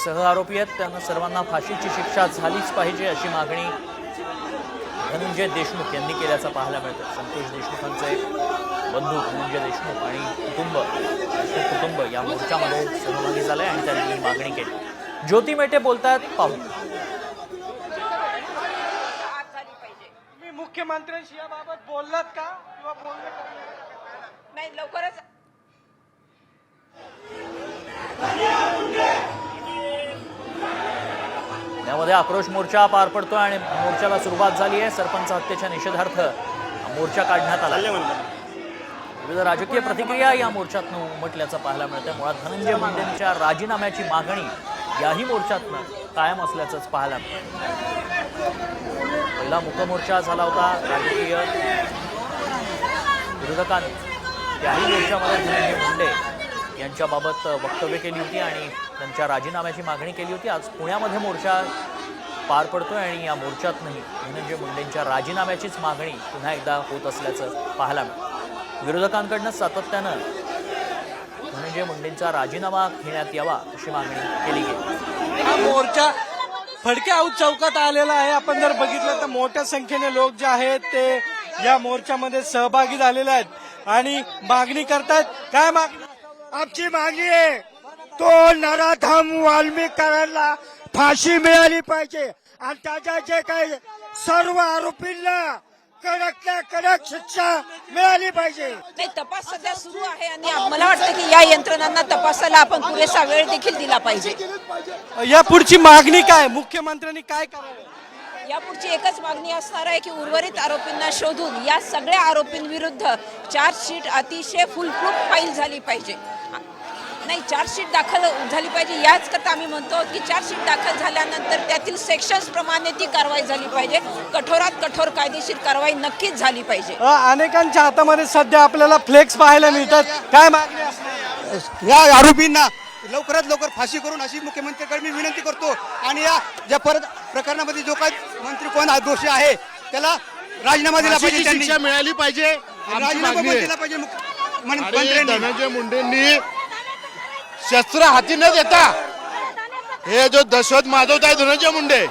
सहआरोपी आहेत त्यांना सर्वांना फाशीची शिक्षा झालीच पाहिजे अशी मागणी धनंजय देशमुख यांनी केल्याचं पाहायला मिळतं। संतोष देशमुखांचे बंधू धनंजय देशमुख आणि देशमुख कुटुंब या मोर्चामध्ये सहभागी झाले आणि त्यांनी ही मागणी केली। ज्योती मेटे बोलतात, पाहू। तुम्ही मुख्यमंत्र्यांशी याबाबत बोललात का किंवा बोलले का? नाही, लवकरच यामध्ये आक्रोश मोर्चा पार पडतोय आणि मोर्चाला सुरुवात झाली आहे। सरपंच हत्येच्या निषेधार्थ मोर्चा काढण्यात आला। विविध राजकीय प्रतिक्रिया या मोर्चातून उमटल्याचं पाहायला मिळतंय। मुळात धनंजय मुंडेंच्या राजीनाम्याची मागणी याही मोर्चातून कायम असल्याचंच पाहायला मिळतं। पहिला मुकमोर्चा झाला होता राजकीय विरोधकांनी, त्याही मोर्चामध्ये धनंजय मुंडे यांच्याबाबत वक्तव्य केली होती आणि त्यांच्या राजीनाम्याची मागणी केली होती। आज पुण्यामध्ये मोर्चा पार पडतोय आणि या मोर्चातूनही धनंजय मुंडेंच्या राजीनाम्याचीच मागणी पुन्हा एकदा होत असल्याचं पाहायला मिळतं। विरोधकांकडनं सातत्यानं धनंजय मुंडेंचा राजीनामा घेण्यात यावा अशी मागणी केली गेली। हा मोर्चा फडके हाऊस चौकात आलेला आहे। आपण जर बघितलं तर मोठ्या संख्येने लोक जे आहेत ते या मोर्चामध्ये सहभागी झालेले आहेत आणि मागणी करतात। काय मागणी? आमची मागणी आहे तो नराधम वाल्मिकांना फाशी मिळाली पाहिजे आणि त्याच्या जे काही सर्व आरोपींना कडकल्या कडक शिक्षा मिळाली पाहिजे। नाही, तपास सध्या सुरू आहे आणि मला वाटतं की या यंत्रणांना तपासाला आपण पुरेसा वेळ देखील दिला पाहिजे। या पुढची मागणी काय? मुख्यमंत्र्यांनी काय करावं? यापुढची एकच मागणी असणार आहे की उर्वरित आरोपींना शोधून या सगळ्या आरोपींविरुद्ध चार्जशीट अतिशय फुलप्रूफ फाईल झाली पाहिजे। नाही, चार्जशीट दाखल झाली पाहिजे। याच करता आम्ही म्हणतो की चार्जशीट दाखल झाल्यानंतर त्यातील सेक्शन्स प्रमाणे ती कारवाई झाली पाहिजे। कठोरात कठोर कायदेशीर कारवाई नक्कीच झाली पाहिजे। अनेकांच्या हातामध्ये सध्या आपल्याला फ्लेक्स पाहायला मिळतात। काय मागणी असणार? या आरोपींना लवकरात लवकर फाशी करून अशी मुख्यमंत्र्यांकडे मी विनंती करतो आणि या ज्या परत प्रकरणामध्ये जो काही मंत्री कोण दोषी आहे त्याला राजीनामा दिला पाहिजे, त्यांनी शिक्षा मिळाली पाहिजे। राजीनामा पण दिला पाहिजे मंत्र्यांनी। धनंजय मुंडेंनी शस्त्र हाती न देता हे जो दहशत माजवत आहे धनंजय मुंडे,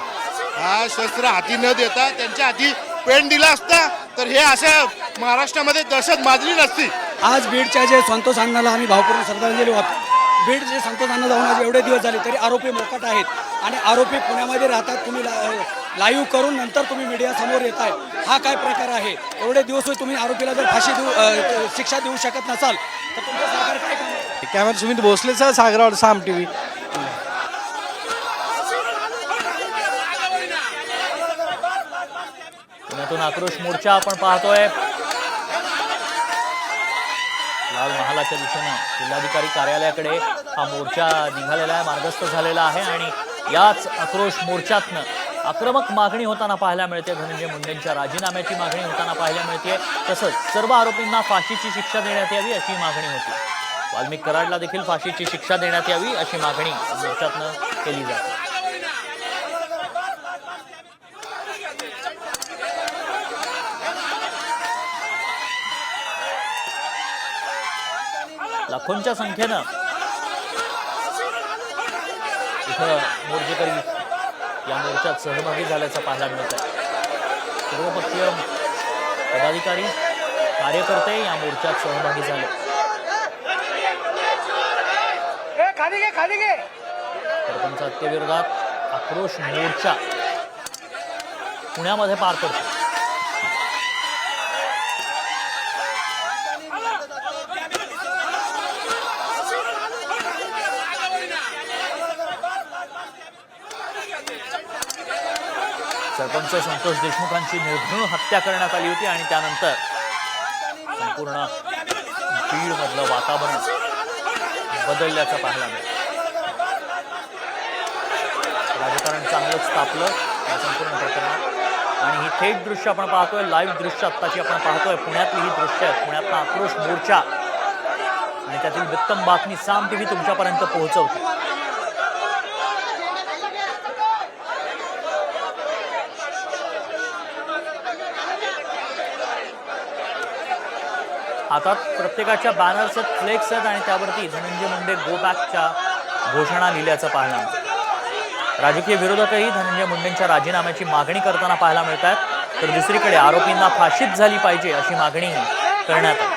हा शस्त्र हाती न देता त्यांच्या हाती पेन दिला असता तर हे असं महाराष्ट्रामध्ये दहशत माजली नसती। आज बीडच्या जे संतोष अण्णाला आम्ही भावपूर्ण श्रद्धांजली वाहतो। बीड जे संतोष अण्णा जाऊन आज एवढे दिवस झाले तरी आरोपी मोकाट आहेत आणि आरोपी पुण्यामध्ये राहतात। तुम्ही लाईव्ह करून नंतर तुम्ही मीडियासमोर येताय, हा काय प्रकार आहे? एवढे दिवस तुम्ही आरोपीला जर शिक्षा देऊ शकत नसाल तर तुमचं सरकार काय करणार? कॅमेरा सुमित भोसलेचा सागरावर साम टीव्ही। पुण्यातून आक्रोश मोर्चा आपण पाहतोय। लाल महालाच्या दिशेनं जिल्हाधिकारी कार्यालयाकडे हा मोर्चा निघालेला आहे, मार्गस्थ झालेला आहे आणि याच आक्रोश मोर्चातनं आक्रमक मागणी होताना पाहायला मिळते। धनंजय मुंडेंच्या राजीनाम्याची मागणी होताना पाहायला मिळते। तसंच सर्व आरोपींना फाशीची शिक्षा देण्यात यावी अशी मागणी होती। वाल्मिक कराडला देखील फाशीची शिक्षा देण्यात यावी अशी मागणी मोर्चातनं केली जाते। लाखोंच्या संख्येनं इथं मोर्चेकरी या मोर्चात सहभागी झाल्याचं पाहायला मिळत आहे। सर्वपक्षीय पदाधिकारी कार्यकर्ते या मोर्चात सहभागी झाले। सरपंच हत्येविरोधात आक्रोश मोर्चा पुण्यामध्ये पार पडतो। सरपंच संतोष देशमुखांची निर्घृण हत्या करण्यात आली होती आणि त्यानंतर संपूर्ण बीडमधलं वातावरण बदलल्याचं पाहायला मिळालं। राजकारण चांगलंच तापलं या संपूर्ण प्रकरणात आणि ही थेट दृश्य आपण पाहतोय, लाईव्ह दृश्य आत्ताची आपण पाहतोय। पुण्यातली ही दृश्य आहेत, पुण्यातला आक्रोश मोर्चा आणि त्यातील उत्तम बातमी साम टीव्ही तुमच्यापर्यंत पोहोचवते। हातात प्रत्येकाच्या बॅनर्स आहेत, फ्लेक्स आहेत आणि त्यावरती धनंजय मुंडे गो बॅकच्या घोषणा लिहिल्याचं पाहायला मिळतं। राजकीय विरोधकही धनंजय मुंडेंच्या राजीनाम्याची मागणी करताना पाहायला मिळत आहेत, तर दुसरीकडे आरोपींना फाशीच झाली पाहिजे अशी मागणी करण्यात आली.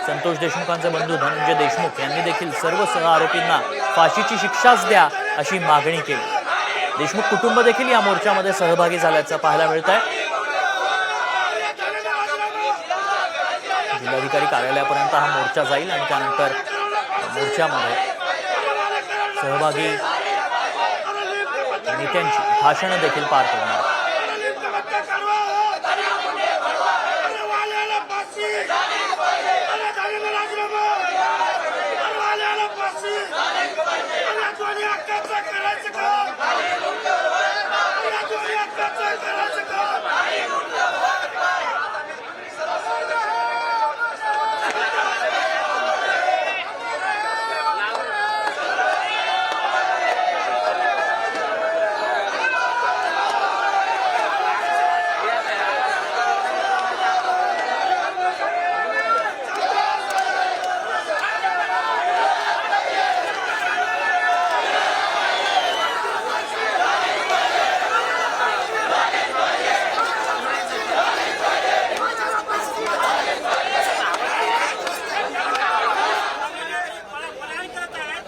संतोष देशमुखांचे बंधू धनंजय देशमुख यांनी देखील सर्व सह आरोपींना फाशीची शिक्षाच द्या अशी मागणी केली. देशमुख कुटुंब देखील या मोर्चामध्ये सहभागी झाल्याचं पाहायला मिळत आहे. जिल्हाधिकारी कार्यालयापर्यंत हा मोर्चा जाईल आणि त्यानंतर मोर्चामध्ये सहभागी नेत्यांची भाषणं देखील पार पडणार. करायचं